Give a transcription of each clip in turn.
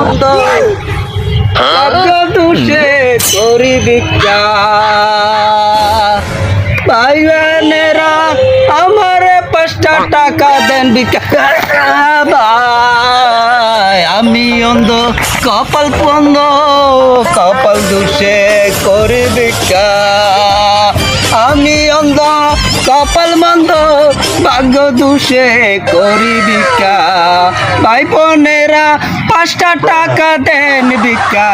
অন্ধ ভাগ্য দোষে করি ভিক্ষা ভাই বোনেরা আমার 5টা টাকা দেন ভিক্ষা ভাই আমি অন্ধ কপাল বন্ধ কপাল দোষে করি ভিক্ষা আমি অন্ধ কপাল মন্দ ভাগ্য দোষে করি ভিক্ষা ভাই বোনেরা 5টা টাকা দেন ভিক্ষা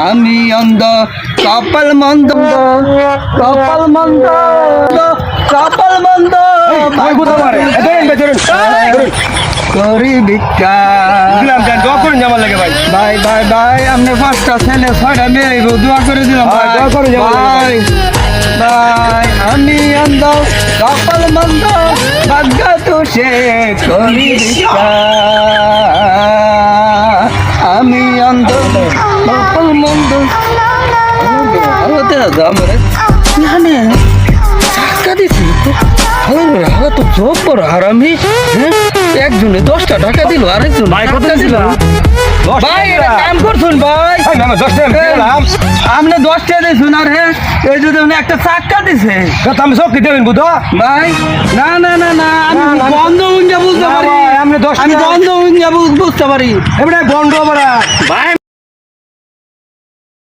আমি অন্ধ কপাল মন্দ কপাল মন্দ কপাল মন্দ করি ভিক্ষা ভাই ভাই ভাই আপনি 5টা ছেলে 6টা মেয়ে দোয়া করে দিলাম ভাই ভাই ভাই আমি অন্ধ কপাল মন্দ ভাগ্য দোষে করি ভিক্ষা আমি অন্ধ কপাল মন্দ তো জব করো আর আমি একজনে 10টা টাকা দিল আরেকজন ভাই, কত দিছিল? ভাই এটা কাম করছুন ভাই আপনি 10টা দিয়েছুন আর হ্যাঁ এই যদি উনি একটা চাক্কা দিছে আমি সব কি দেবেন বুধ ভাই না না না না আমি বন্ধ উইঙ্গা বুঝতে পারি আপনি 10 আমি বন্ধ উইঙ্গা বুঝতে পারি এবারে বন্ধ ভাই